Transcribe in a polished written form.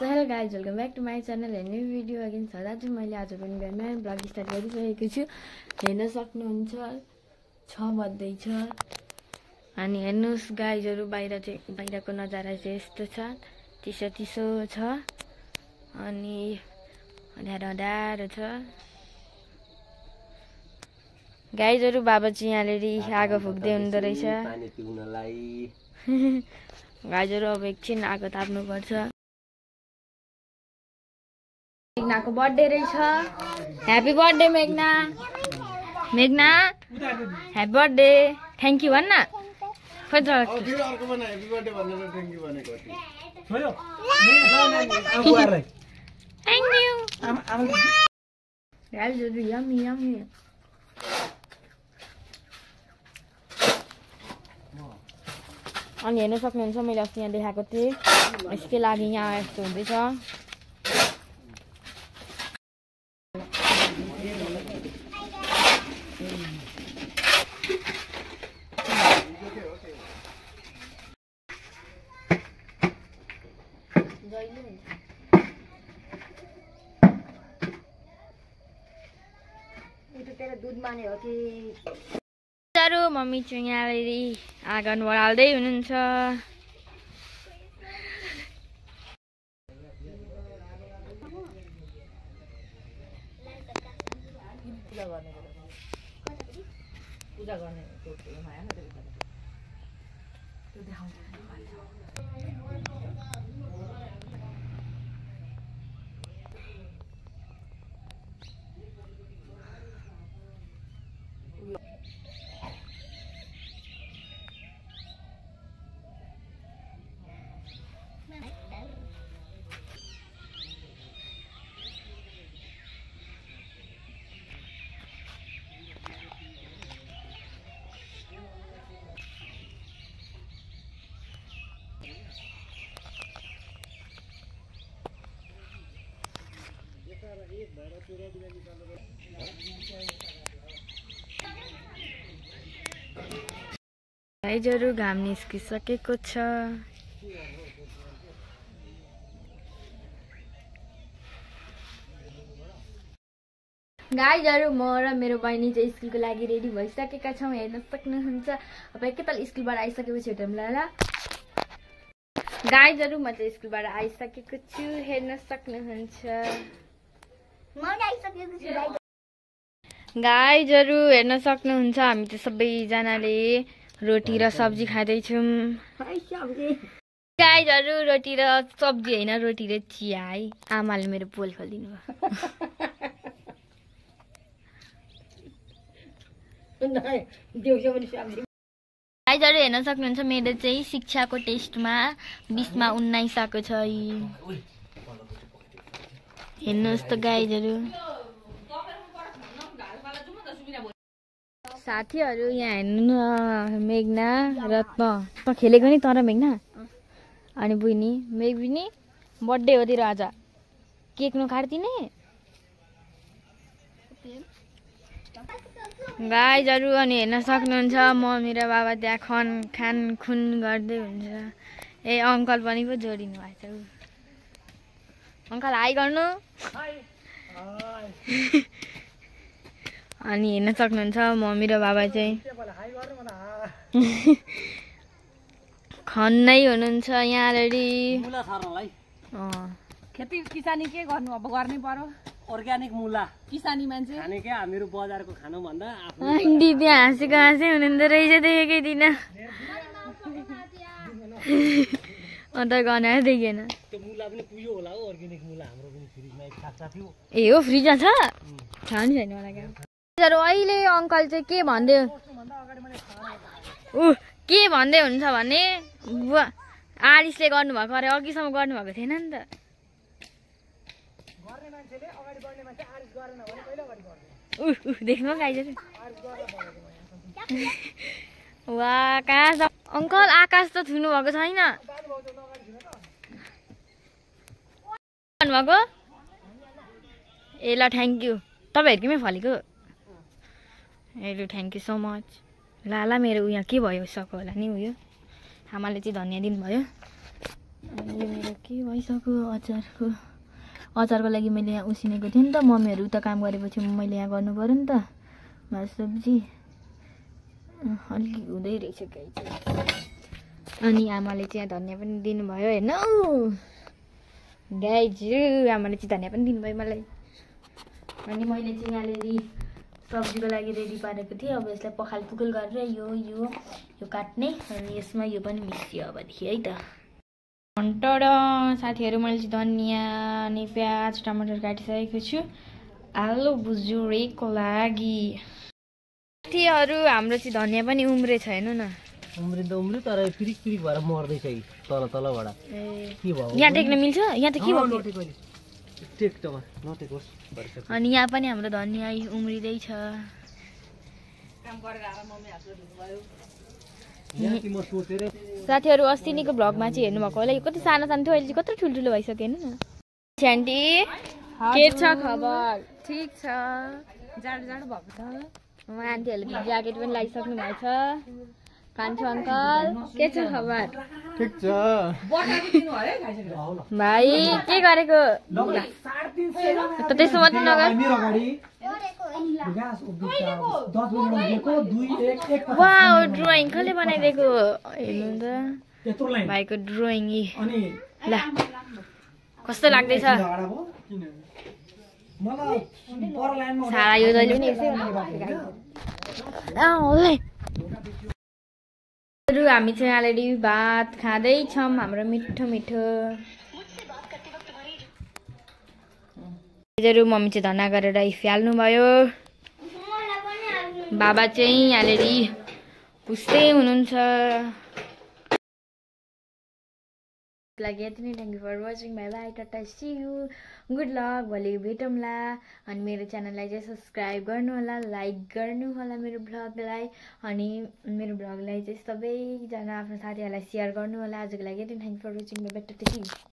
So hello guys, welcome back to my channel and new video again. So आज मैले आज पनि बिहान ब्लग स्टार्ट गरिसकेको छु। हेर्न सक्नुहुन्छ 6 बज्दै छ। अनि हेर्नुस् गाइजहरु बाहिरको नजारा चाहिँ यस्तो छ। चिसो छ। अनि अँध्यारो छ। गाइजहरु बाबा चाहिँ यहाँलेरी आगो फुक्दै हुँदो रहेछ। पानी पिउनलाई गाइजहरु अब एकछिन आगो ताप्नु पर्छ। मेघना को बर्थडे रहेछ। ह्यापी बर्थडे मेघना। मेघना ह्यापी बर्थडे। थ्यांक यू भन्न। खोइ त अर्को बना ह्यापी बर्थडे भनेर थ्यांक यू भनेको थियो। Thank you. गाइजहरु यम्मी यम्मी। अनि हेर्न सक्नुहुन्छ मैले अस्ति यहाँ देखाएको थिएँ। यसकै लागि यहाँ यस्तो हुँदैछ। मम्मी चाहिँ यहाँनेरि आँगन बढाल्दै हुनुहुन्छ। पूजा गर्ने गाइजहरु घाम निस्किसकेको छ। गाइजहरु म र मेरो बहिनी चाहिँ स्कुलको लागि रेडी भइसकेका छौं। हेर्न सक्नुहुन्छ। अब एकैताल स्कुलबाट आइसकेपछि भेटौँला ल। गाइजहरु म चाहिँ स्कुलबाट आइसकेको छु। हेर्न सक्नुहुन्छ। गाइजहरु हेर्न सक्नुहुन्छ हामी चाहिँ सबैजनाले रोटी र सब्जी खाँदैछौँ। गाइजहरु रोटी र सब्जी हैन, रोटी र चिया है। आमाले मेरो पोल खोलिदिनु भयो। गाइजहरु हेर्न सक्नुहुन्छ मेरो चाहिँ शिक्षाको टेस्टमा 20 मा 19 आएको छ। हेर्नुहोस् त गाइजहरु। साथीहरु यहाँ हेर्नु न, मेघना र त खेलेको नि तर मेघना। अनि बुइनी मेघबिनी बर्थडे हो तेरो आज। केक नकाट्दिने? गाइजहरु अनि हेर्न सक्नुहुन्छ मम्मी र बाबा त्यहाँ खानखुन गर्दै हुन्छ। ए अंकल पनि पो जोडिनु भएको छ। अंकल हाई गर्नु। अनि हेर्न सक्नुहुन्छ मम्मी र बाबा चाहिँ खन्नै हुनुहुन्छ यहाँनेरि। खेती किसानी के गर्नु अब गर्नै पर्यो। अर्ग्यानिक मुला किसानी मान्छे खाने के हामीहरु बजारको खानु भन्दा दिदी हाँसेको हुनुहुँदो रहेछ देखेकै दिन। अन्त गनाएर देखेन। त्यो मुला पनि पुग्यो होला हो। अर्ग्यानिक मुला हाम्रो पनि फ्रिजमा एक साथ थियो। ए हो फ्रिजमा छ? थाहा नि छैन मलाई। गाइजहरु अहिले अंकल चाहिँ के भन्दै के भन्दै हुन्छ भने आरिसले गर्नुभएको अरे अघिसम्म गर्नुभएको थिएन नि त। देख्नु गाइजहरु। वाह कहाँ छ अंकल? आकाश त छुनु भएको छैन। भन्नुभएको? ए ल थ्यांक यू। तपाईहरुकै फलेको। ए ल थ्यांक यू सो मच। लाला मेरो उयो के भयो सको होला नि उयो। आमाले चाहिँ धन्यवाद दिनुभयो। अनि यो मेरो के भइसक्यो अचारको लागि मैले यहाँ उसिनेको थिएँ नि त। मम्मीहरू उता काम गरेपछि मैले यहाँ गर्नु पर्यो नि त भात सब्जी। अलिक हुँदै रहेछ गाइज। अनि आमाले चाहिँ धनियाँ पनि दिनुभयो हेर्नु गाइज। आमाले चाहिँ धनियाँ पनि दिनुभयो मलाई। अनि मैले चाहिँ यहाँनिर सब्जीको लागि रेडी पारेको थिएँ। अब यसलाई पखाल पुखल गरेर यो काट्ने अनि यसमा यो पनि मिसियो अबदेखि है त। टड साथीहरू मैले चाहिँ धनियाँ अनि प्याज टमाटर काटिसकेको छु आलु भुजुरेको लागि। साथीहरू हाम्रो चाहिँ धनियाँ पनि उम्रेछ हेर्नु न। उम्रिँदा तर पिरिक भएर मर्दैछ कि तलबाट के भयो। यहाँ टेक्न मिल्छ? यहाँ त के भयो? अनि यहाँ पनि हाम्रो धनियाँ उम्रिँदैछ। साथीहरू अस्तिनीको भ्लगमा चाहिँ हेर्नुभएको होला। यो कति सानो सानो थियो, अहिले चाहिँ कत्रो ठुल्ठुलो भइसक्यो हेर्नु न। आन्टी के छ खबर? ठिक छ। जाडो भएको छ। आन्टीहरूले ज्याकेट पनि लगाइसक्नु भएछ। कान्छो अङ्कल के छ खबर? ठिक छ भाइ के गरेको? त त्यसो मात्रै नगर। वाउ ड्रइङ कसले बनाइदिएको हेर्नु त भाइको ड्रइङ। ल कस्तो लाग्दैछ? सारा यो जहिले पनि यसै हामी चाहिँ अलरेडी भात खाँदैछौँ हाम्रो मिठो मिठो। मम्मी चाहिँ धना गरेर फाल्नु भयो। बाबा चाहिँ अलरेडी पुस्दै हुनुहुन्छ। लागि यति नै। Thank you for watching. Bye bye tata see you good luck. भोलि भेटौँला। अनि मेरो च्यानललाई चाहिँ सब्सक्राइब गर्नु होला, लाइक गर्नु होला मेरो भ्लगलाई। अनि मेरो भ्लगलाई चाहिँ सबैजना आफ्नो साथीहरूलाई सेयर गर्नु होला। आजको लागि यति। Thank you for watching. Bye bye tata see you.